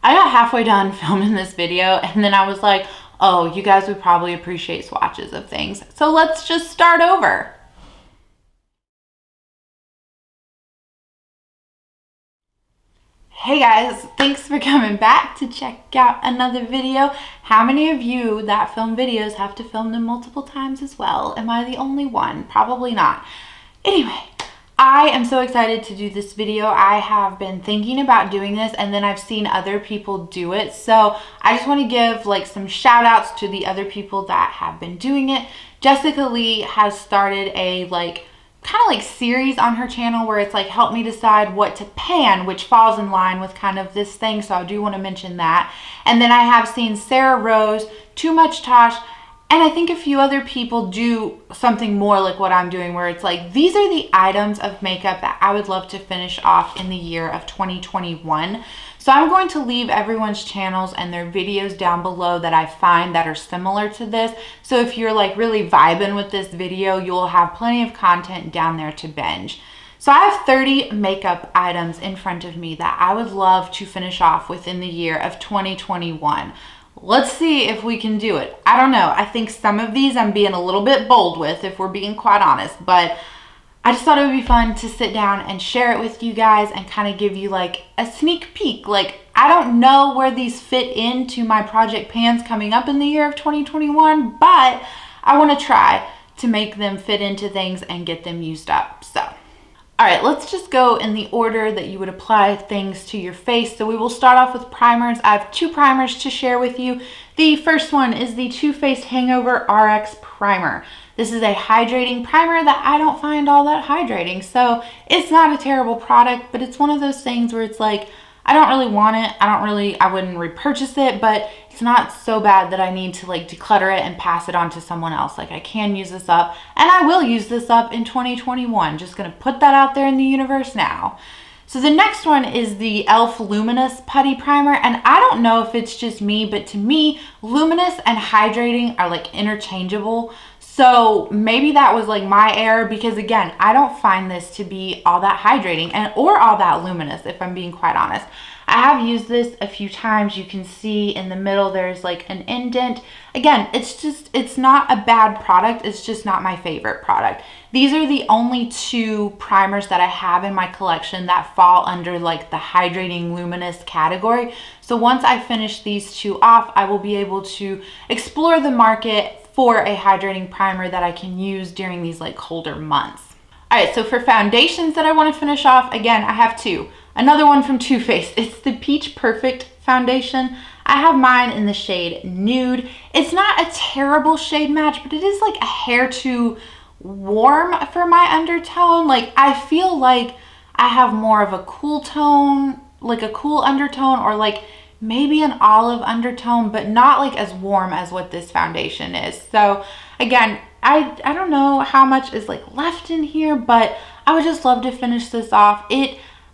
I got halfway done filming this video and then I was like, oh, you guys would probably appreciate swatches of things. So let's just start over. Hey guys, thanks for coming back to check out another video. How many of you that film videos have to film them multiple times as well? Am I the only one? Probably not. Anyway, I am so excited to do this video. I have been thinking about doing this and then I've seen other people do it. So I just want to give like some shout outs to the other people that have been doing it. Jessica Lee has started a kind of like series on her channel where it's like help me decide what to pan, which falls in line with kind of this thing, so I do want to mention that. And then I have seen Sarah Rose, Too Much Tosh, and I think a few other people do something more like what I'm doing, where it's like these are the items of makeup that I would love to finish off in the year of 2021. So I'm going to leave everyone's channels and their videos down below that I find that are similar to this. So if you're like really vibing with this video, you'll have plenty of content down there to binge. So I have 30 makeup items in front of me that I would love to finish off within the year of 2021. Let's see if we can do it. I don't know. I think some of these I'm being a little bit bold with, if we're being quite honest, but I just thought it would be fun to sit down and share it with you guys and kind of give you like a sneak peek. Like, I don't know where these fit into my project pans coming up in the year of 2021, but I want to try to make them fit into things and get them used up. So, all right, let's just go in the order that you would apply things to your face. So we will start off with primers. I have 2 primers to share with you. The first one is the Too Faced Hangover RX Primer. This is a hydrating primer that I don't find all that hydrating. So it's not a terrible product, but it's one of those things where it's like, I don't really want it. I wouldn't repurchase it, but it's not so bad that I need to like declutter it and pass it on to someone else. Like, I can use this up and I will use this up in 2021. Just gonna put that out there in the universe now. So the next one is the e.l.f. Luminous Putty Primer, and I don't know if it's just me, but to me, luminous and hydrating are like interchangeable. So maybe that was like my error, because again, I don't find this to be all that hydrating or all that luminous, if I'm being quite honest. I have used this a few times. You can see in the middle there's like an indent. Again, it's not a bad product. It's just not my favorite product. These are the only 2 primers that I have in my collection that fall under like the hydrating luminous category. So once I finish these 2 off, I will be able to explore the market for a hydrating primer that I can use during these like colder months. All right, so for foundations that I want to finish off, again, I have 2. Another one from Too Faced. It's the Peach Perfect foundation. I have mine in the shade Nude. It's not a terrible shade match, but it is like a hair too warm for my undertone. Like, I feel like I have more of a cool tone, like a cool undertone, or like maybe an olive undertone, but not like as warm as what this foundation is. So again, I don't know how much is like left in here, but I would just love to finish this off.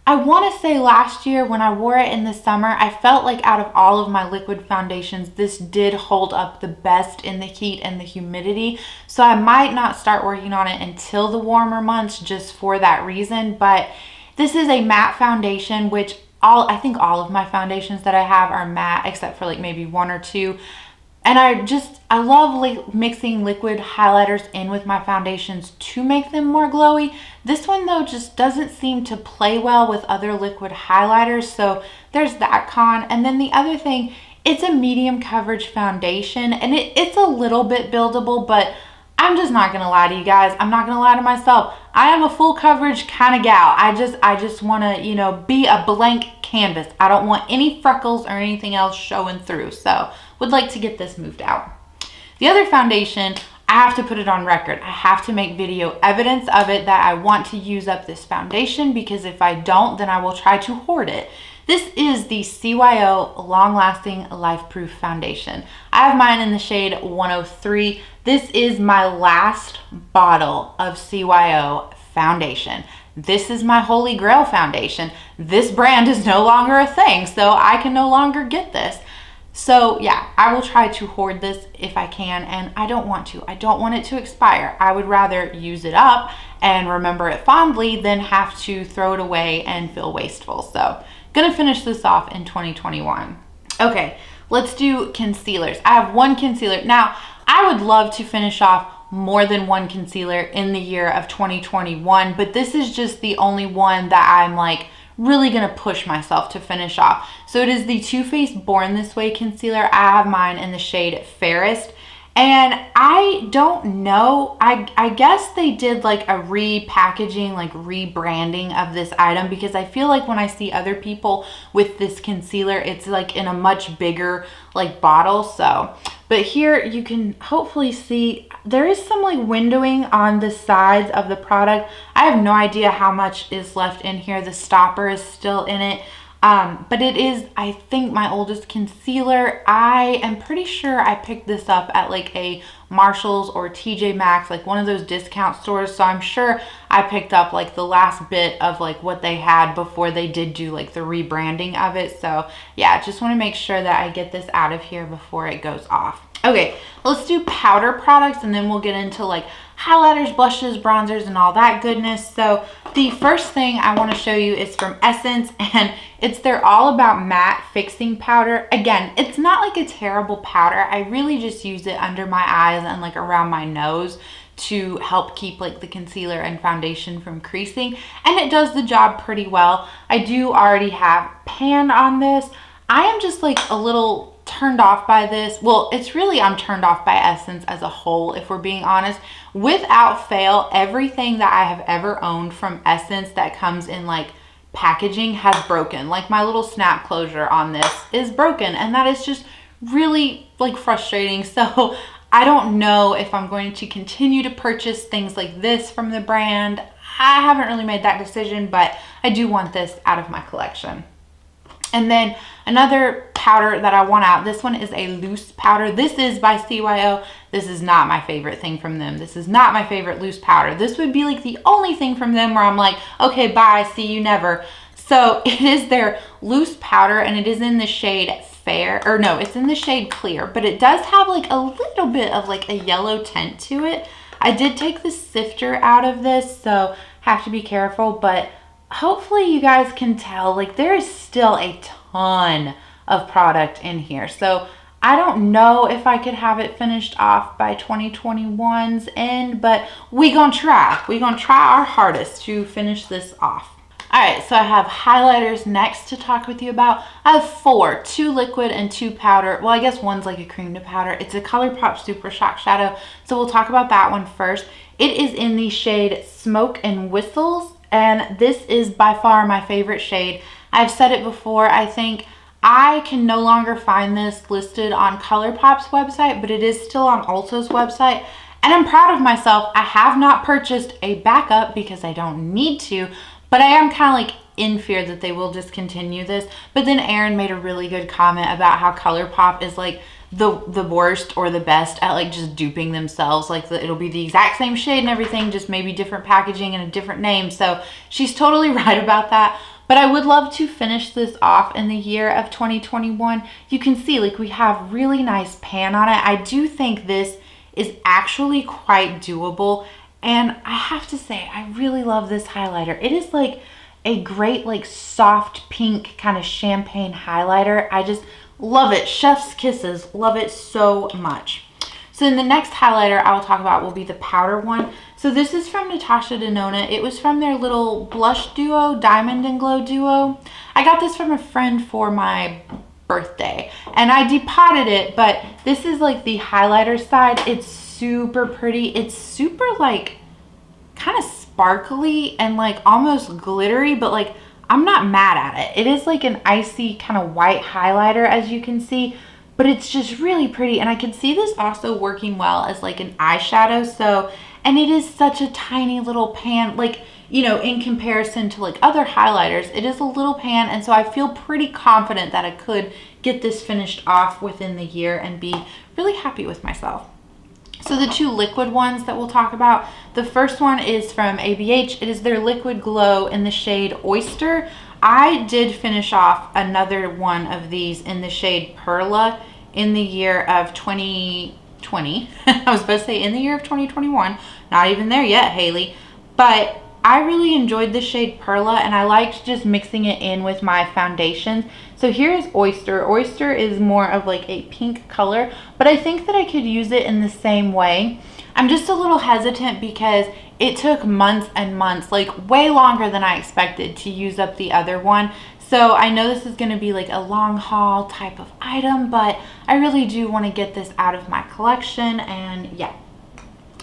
I want to say last year when I wore it in the summer, I felt like out of all of my liquid foundations, this did hold up the best in the heat and the humidity. So I might not start working on it until the warmer months just for that reason. But this is a matte foundation, which I think all of my foundations that I have are matte except for like maybe 1 or 2. And I love like mixing liquid highlighters in with my foundations to make them more glowy. This one though just doesn't seem to play well with other liquid highlighters. So there's that con. And then the other thing, it's a medium coverage foundation and it's a little bit buildable, but I'm just not gonna lie to you guys. I'm not gonna lie to myself. I am a full coverage kind of gal. I just wanna, be a blank canvas. I don't want any freckles or anything else showing through. So would like to get this moved out. The other foundation, I have to put it on record. I have to make video evidence of it that I want to use up this foundation, because if I don't, then I will try to hoard it. This is the CYO Long Lasting Life Proof Foundation. I have mine in the shade 103. This is my last bottle of CYO foundation. This is my holy grail foundation. This brand is no longer a thing, so I can no longer get this. So yeah, I will try to hoard this if I can, and I don't want to. I don't want it to expire. I would rather use it up and remember it fondly than have to throw it away and feel wasteful. So Gonna finish this off in 2021. Okay, let's do concealers. I have one concealer. Now, I would love to finish off more than one concealer in the year of 2021, but this is just the only one that I'm like really gonna push myself to finish off. So it is the Too Faced Born This Way concealer. I have mine in the shade Fairest. And I don't know, I guess they did like a repackaging, like rebranding of this item, because I feel like when I see other people with this concealer, it's like in a much bigger like bottle. So, but here you can hopefully see there is some like windowing on the sides of the product. I have no idea how much is left in here. The stopper is still in it. But it is, I think, my oldest concealer. I am pretty sure I picked this up at like a Marshall's or TJ Maxx, like one of those discount stores. So I'm sure I picked up like the last bit of like what they had before they did do like the rebranding of it. So yeah, just want to make sure that I get this out of here before it goes off. Okay, let's do powder products and then we'll get into like highlighters, blushes, bronzers, and all that goodness. So the first thing I want to show you is from Essence, and it's their All About Matte Fixing Powder. Again, it's not like a terrible powder. I really just use it under my eyes and like around my nose to help keep like the concealer and foundation from creasing, and it does the job pretty well. I do already have pan on this. I am just like a little turned off by this. Well, it's really, I'm turned off by Essence as a whole, if we're being honest. Without fail, everything that I have ever owned from Essence that comes in like packaging has broken. Like my little snap closure on this is broken, and that is just really like frustrating. So I don't know if I'm going to continue to purchase things like this from the brand. I haven't really made that decision, but I do want this out of my collection. And then another powder that I want out, this one is a loose powder. This is by CYO. This is not my favorite thing from them. This is not my favorite loose powder. This would be like the only thing from them where I'm like, okay, bye, see you never. So it is their loose powder, and it is in the shade Fair, or no, it's in the shade Clear, but it does have like a little bit of like a yellow tint to it. I did take the sifter out of this, so have to be careful, but hopefully you guys can tell like there is still a ton of product in here. So I don't know if I could have it finished off by 2021's end, but we gonna try. We gonna try our hardest to finish this off. All right, so I have highlighters next to talk with you about. I have 4, 2 liquid and 2 powder. Well, I guess one's like a cream to powder. It's a ColourPop Super Shock Shadow, so we'll talk about that one first. It is in the shade Smoke and Whistles, and this is by far my favorite shade. I've said it before, I think I can no longer find this listed on ColourPop's website, but it is still on Ulta's website. And I'm proud of myself. I have not purchased a backup because I don't need to, but I am kind of like in fear that they will discontinue this. But then Erin made a really good comment about how ColourPop is like the worst or the best at like just duping themselves. Like it'll be the exact same shade and everything, just maybe different packaging and a different name. So she's totally right about that. But I would love to finish this off in the year of 2021. You can see like we have really nice pan on it. I do think this is actually quite doable. And I have to say, I really love this highlighter. It is like a great like soft pink kind of champagne highlighter. I just love it. Chef's kisses. Love it so much. So then the next highlighter I will talk about will be the powder one. So this is from Natasha Denona. It was from their little blush duo, Diamond and Glow duo. I got this from a friend for my birthday and I depotted it, but this is like the highlighter side. It's super pretty. It's super like kind of sparkly and like almost glittery, but like I'm not mad at it. It is like an icy kind of white highlighter, as you can see, but it's just really pretty. And I can see this also working well as like an eyeshadow. So, and it is such a tiny little pan, like, you know, in comparison to like other highlighters, it is a little pan. And so I feel pretty confident that I could get this finished off within the year and be really happy with myself. So the 2 liquid ones that we'll talk about, the first one is from ABH. It is their Liquid Glow in the shade Oyster. I did finish off another one of these in the shade Perla in the year of 2020. I was supposed to say in the year of 2021. Not even there yet, Haley. But I really enjoyed the shade Perla, and I liked just mixing it in with my foundations. So here's Oyster. Oyster is more of like a pink color, but I think that I could use it in the same way. I'm just a little hesitant because it took months and months, like way longer than I expected, to use up the other one. So I know this is going to be like a long haul type of item, but I really do want to get this out of my collection. And yeah.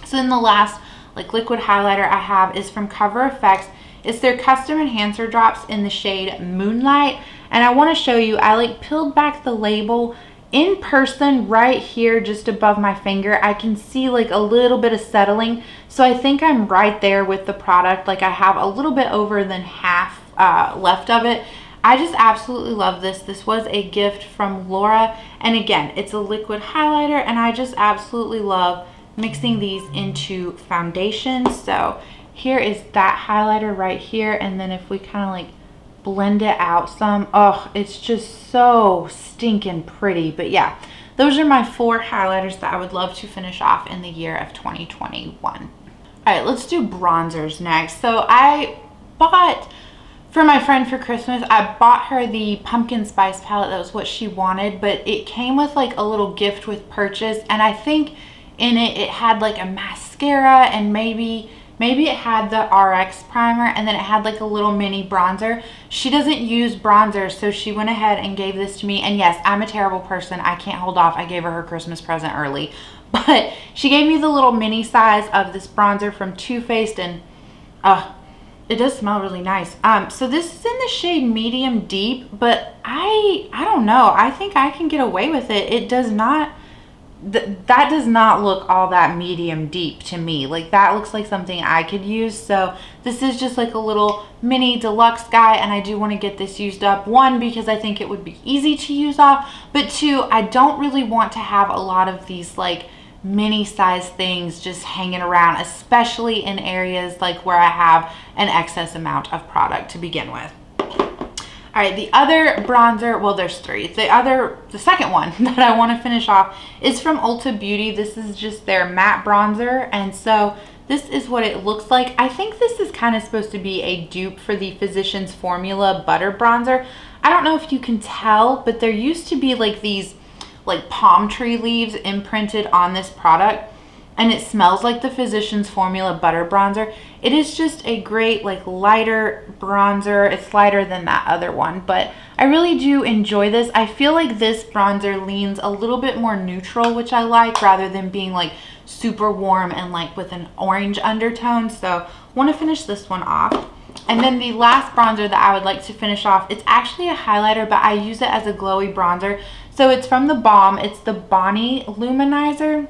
So then the last like liquid highlighter I have is from Cover FX. It's their custom enhancer drops in the shade Moonlight. And I want to show you, I like peeled back the label. In person right here just above my finger, I can see like a little bit of settling. So I think I'm right there with the product. Like I have a little bit over than half left of it. I just absolutely love this. This was a gift from Laura. And again, it's a liquid highlighter, and I just absolutely love mixing these into foundations. So here is that highlighter right here. And then if we kind of like blend it out some, oh, it's just so stinking pretty. But yeah, those are my 4 highlighters that I would love to finish off in the year of 2021. All right, let's do bronzers next. So I bought, for my friend for Christmas, I bought her the pumpkin spice palette. That was what she wanted, but it came with like a little gift with purchase, and I think in it had like a mascara, and maybe it had the RX primer, and then it had like a little mini bronzer. She doesn't use bronzer, so she went ahead and gave this to me. And yes, I'm a terrible person. I can't hold off. I gave her Christmas present early. But she gave me the little mini size of this bronzer from Too Faced, and it does smell really nice. So this is in the shade Medium Deep, but I don't know. I think I can get away with it. It does not, that does not look all that medium deep to me. Like that looks like something I could use. So this is just like a little mini deluxe guy, and I do want to get this used up. 1, because I think it would be easy to use off, but 2, I don't really want to have a lot of these like mini size things just hanging around, especially in areas like where I have an excess amount of product to begin with. All right, the other bronzer, well, there's 3. The second one that I want to finish off is from Ulta Beauty. This is just their matte bronzer, and so this is what it looks like. I think this is kind of supposed to be a dupe for the Physicians Formula Butter Bronzer. I don't know if you can tell, but there used to be like these like palm tree leaves imprinted on this product, and it smells like the Physicians Formula Butter Bronzer. It is just a great like lighter bronzer. It's lighter than that other one, but I really do enjoy this. I feel like this bronzer leans a little bit more neutral, which I like, rather than being like super warm and like with an orange undertone. So want to finish this one off. And then the last bronzer that I would like to finish off, it's actually a highlighter, but I use it as a glowy bronzer. So it's from the Balm. It's the Bonnie Luminizer.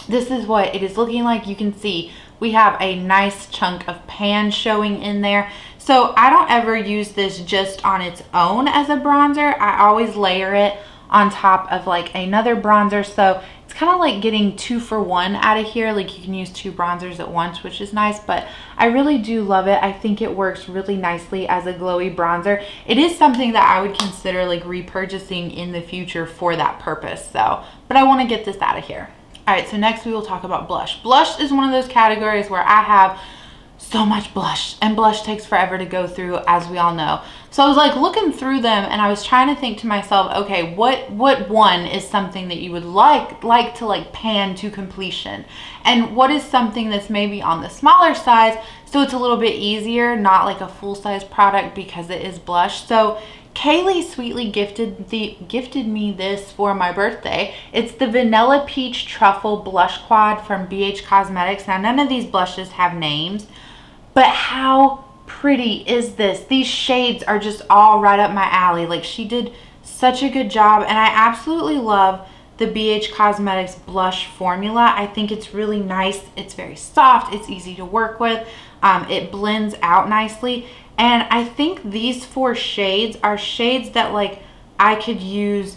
This is what it is looking like. You can see we have a nice chunk of pan showing in there. So I don't ever use this just on its own as a bronzer. I always layer it on top of like another bronzer. So it's kind of like getting 2 for 1 out of here. Like you can use 2 bronzers at once, which is nice, but I really do love it. I think it works really nicely as a glowy bronzer. It is something that I would consider like repurchasing in the future for that purpose. So, but I want to get this out of here. All right, so next we will talk about blush. Blush is one of those categories where I have so much blush, and blush takes forever to go through, as we all know. So I was like looking through them, and I was trying to think to myself, okay, what one is something that you would like to like pan to completion, and what is something that's maybe on the smaller size, so it's a little bit easier, not like a full-size product because it is blush. So Kaylee sweetly gifted me this for my birthday. It's the Vanilla Peach Truffle Blush Quad from BH Cosmetics. Now, none of these blushes have names, but how pretty is this? These shades are just all right up my alley. Like, she did such a good job, and I absolutely love the BH Cosmetics blush formula. I think it's really nice. It's very soft. It's easy to work with. It blends out nicely. And I think these 4 shades are shades that like I could use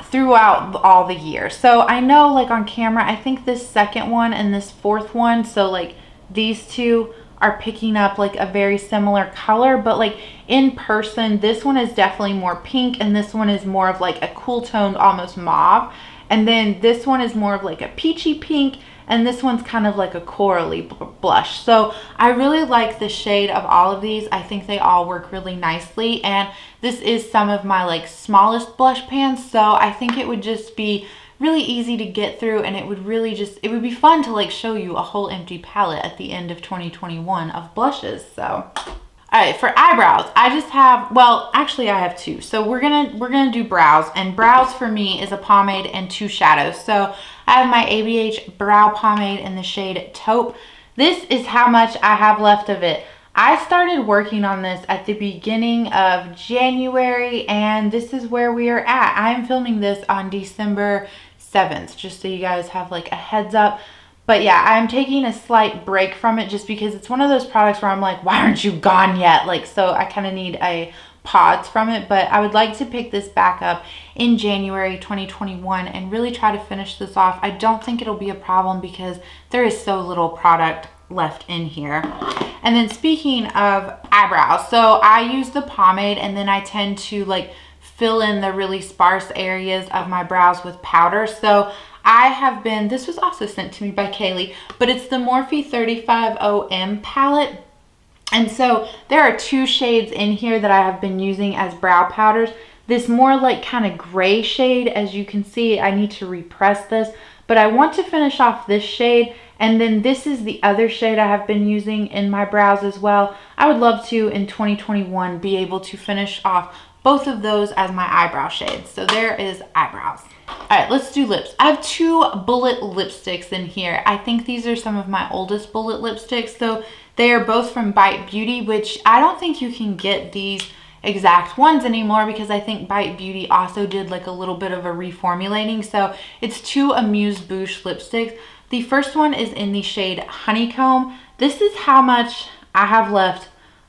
throughout all the year. So I know like on camera, I think this second one and this 4th one, so like these 2 are picking up like a very similar color, but like in person, this one is definitely more pink, and this one is more of like a cool toned, almost mauve. And then this one is more of like a peachy pink, and this one's kind of like a corally blush. So I really like the shade of all of these. I think they all work really nicely, and this is some of my like smallest blush pans, so I think it would just be really easy to get through, and it would really just, it would be fun to like show you a whole empty palette at the end of 2021 of blushes. So all right, for eyebrows, I just have, well, actually I have two. So we're gonna do brows, and brows for me is a pomade and two shadows. So I have my ABH brow pomade in the shade Taupe. This is how much I have left of it. I started working on this at the beginning of January, and this is where we are at. I am filming this on December 7th, just so you guys have like a heads up. But yeah, I'm taking a slight break from it just because it's one of those products where I'm like, why aren't you gone yet? Like, so I kind of need a pause from it, but I would like to pick this back up in January 2021 and really try to finish this off. I don't think it'll be a problem because there is so little product left in here. And then speaking of eyebrows, so I use the pomade, and then I tend to like fill in the really sparse areas of my brows with powder. So I have been, this was also sent to me by Kaylee, but it's the Morphe 35OM palette. And so there are two shades in here that I have been using as brow powders. This more like kind of gray shade, as you can see, I need to repress this, but I want to finish off this shade. And then this is the other shade I have been using in my brows as well. I would love to, in 2021, be able to finish off both of those as my eyebrow shades. So there is eyebrows. All right, let's do lips. I have two bullet lipsticks in here. I think these are some of my oldest bullet lipsticks. So they are both from Bite Beauty, which I don't think you can get these exact ones anymore because I think Bite Beauty also did like a little bit of a reformulating. So it's two Amuse Bouche lipsticks. The first one is in the shade Honeycomb. This is how much I have left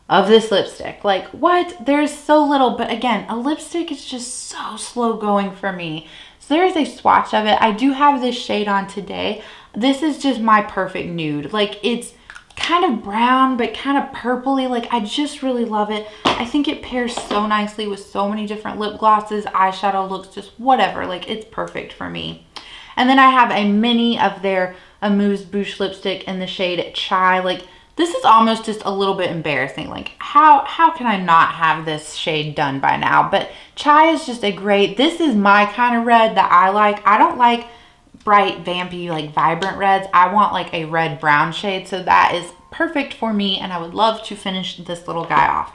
of this lipstick. Like, what? There's so little, but again, a lipstick is just so slow going for me. So there is a swatch of it. I do have this shade on today. This is just my perfect nude. Like, it's kind of brown, but kind of purpley. Like, I just really love it. I think it pairs so nicely with so many different lip glosses, eyeshadow looks, just whatever. Like, it's perfect for me. And then I have a mini of their Amuse Bouche lipstick in the shade Chai. Like, this is almost just a little bit embarrassing. Like, how can I not have this shade done by now? But Chai is just a great, this is my kind of red that I like. I don't like bright, vampy, like vibrant reds. I want like a red brown shade. So that is perfect for me, and I would love to finish this little guy off.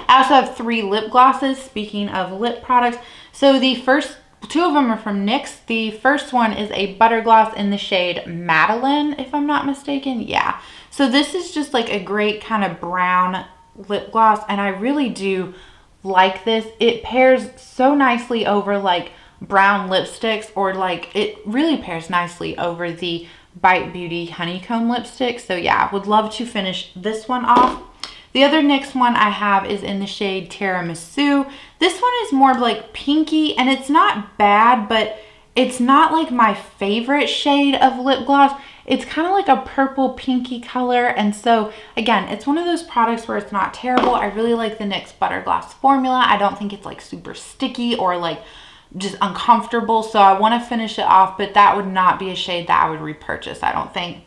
I also have three lip glosses, speaking of lip products. So the first two of them are from NYX. The first one is a butter gloss in the shade Madeline, if I'm not mistaken. Yeah. So this is just like a great kind of brown lip gloss, and I really do like this. It pairs so nicely over like brown lipsticks, or like it really pairs nicely over the Bite Beauty Honeycomb lipstick. So yeah, would love to finish this one off. The other NYX one I have is in the shade Tiramisu. This one is more like pinky, and it's not bad, but it's not like my favorite shade of lip gloss. It's kind of like a purple pinky color, and so again, it's one of those products where it's not terrible. I really like the NYX Butter Gloss formula. I don't think it's like super sticky or like just uncomfortable, so I want to finish it off, but that would not be a shade that I would repurchase, I don't think.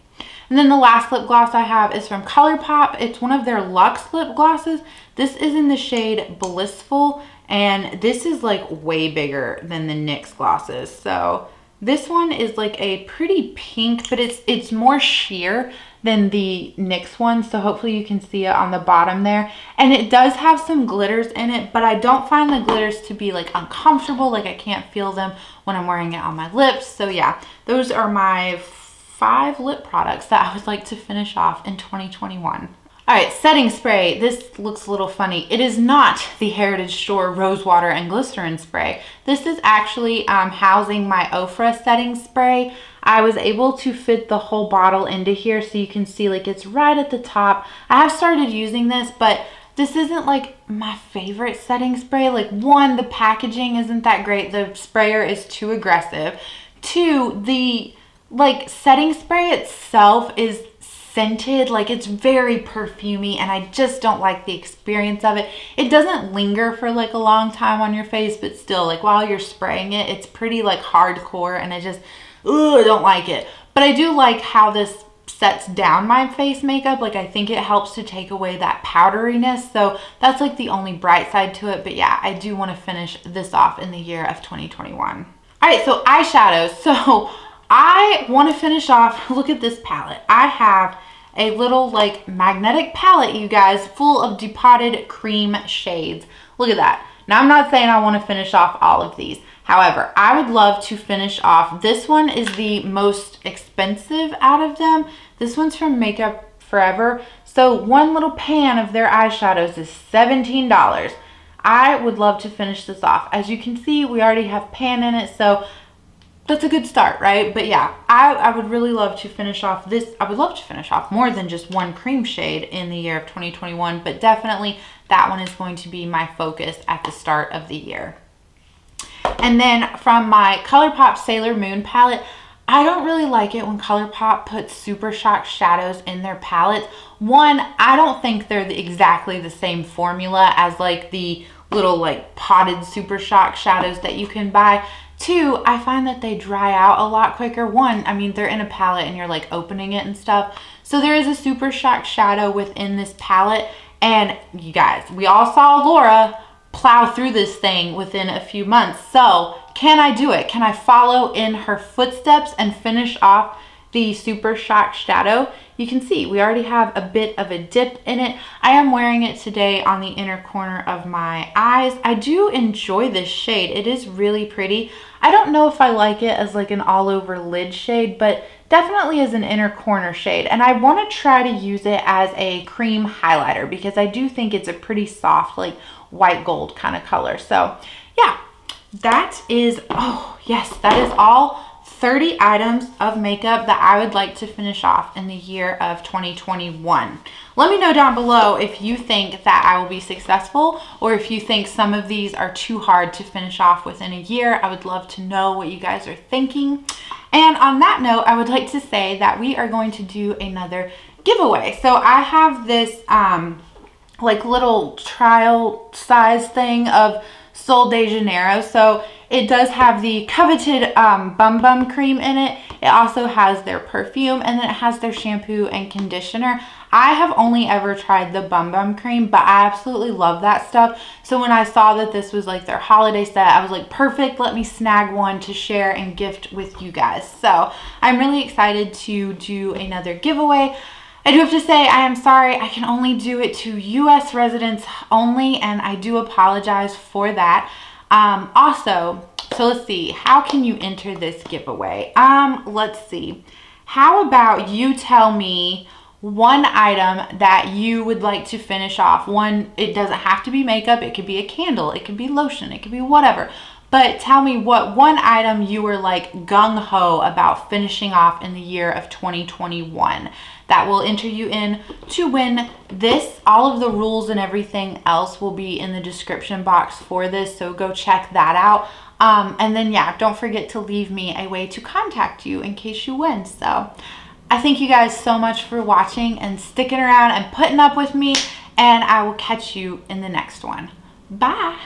And then the last lip gloss I have is from ColourPop. It's one of their luxe lip glosses. This is in the shade Blissful, and this is like way bigger than the NYX glosses. So this one is like a pretty pink, but it's more sheer than the NYX one. So hopefully you can see it on the bottom there. And it does have some glitters in it, but I don't find the glitters to be like uncomfortable. Like, I can't feel them when I'm wearing it on my lips. So yeah, those are my 5 lip products that I would like to finish off in 2021. All right, setting spray. This looks a little funny. It is not the Heritage Store Rose Water and Glycerin Spray. This is actually housing my Ofra setting spray. I was able to fit the whole bottle into here, so you can see like it's right at the top. I have started using this, but this isn't like my favorite setting spray. Like, 1, the packaging isn't that great. The sprayer is too aggressive. 2, the like setting spray itself is scented, like it's very perfumey, and I just don't like the experience of it. It doesn't linger for like a long time on your face, but still, like while you're spraying it, it's pretty like hardcore, and ugh, I don't like it. But I do like how this sets down my face makeup. Like, I think it helps to take away that powderiness. So that's like the only bright side to it. But yeah, I do want to finish this off in the year of 2021. All right, so eyeshadows. So I want to finish off, look at this palette. I have a little like magnetic palette, you guys, full of depotted cream shades. Look at that. Now, I'm not saying I want to finish off all of these. However, I would love to finish off. This one is the most expensive out of them. This one's from Makeup Forever. So one little pan of their eyeshadows is $17. I would love to finish this off. As you can see, we already have pan in it, so that's a good start, right? But yeah, I would really love to finish off this. I would love to finish off more than just one cream shade in the year of 2021, but definitely that one is going to be my focus at the start of the year. And then from my ColourPop Sailor Moon palette, I don't really like it when ColourPop puts Super Shock shadows in their palettes. One, I don't think they're exactly the same formula as like the little like potted Super Shock shadows that you can buy. Two, I find that they dry out a lot quicker. One, I mean, they're in a palette and you're like opening it and stuff. So there is a Super Shock shadow within this palette. And you guys, we all saw Laura plow through this thing within a few months. So can I do it? Can I follow in her footsteps and finish off the Super Shock shadow? You can see we already have a bit of a dip in it. I am wearing it today on the inner corner of my eyes. I do enjoy this shade. It is really pretty. I don't know if I like it as like an all over lid shade, but definitely as an inner corner shade. And I want to try to use it as a cream highlighter because I do think it's a pretty soft, like white gold kind of color. So yeah, that is, oh yes, that is all 30 items of makeup that I would like to finish off in the year of 2021. Let me know down below if you think that I will be successful or if you think some of these are too hard to finish off within a year. I would love to know what you guys are thinking. And on that note, I would like to say that we are going to do another giveaway. So I have this like little trial size thing of Sol de Janeiro. So it does have the coveted Bum Bum cream in it. It also has their perfume, and then it has their shampoo and conditioner. I have only ever tried the Bum Bum cream, but I absolutely love that stuff. So when I saw that this was like their holiday set, I was like, perfect, let me snag one to share and gift with you guys. So I'm really excited to do another giveaway. I do have to say, I am sorry, I can only do it to US residents only, and I do apologize for that. Also, so let's see, how can you enter this giveaway? Let's see. How about you tell me one item that you would like to finish off? One, it doesn't have to be makeup, it could be a candle, it could be lotion, it could be whatever. But tell me what one item you were like gung-ho about finishing off in the year of 2021. That will enter you in to win this. All of the rules and everything else will be in the description box for this, so go check that out. And then yeah, don't forget to leave me a way to contact you in case you win. So I thank you guys so much for watching and sticking around and putting up with me, and I will catch you in the next one. Bye.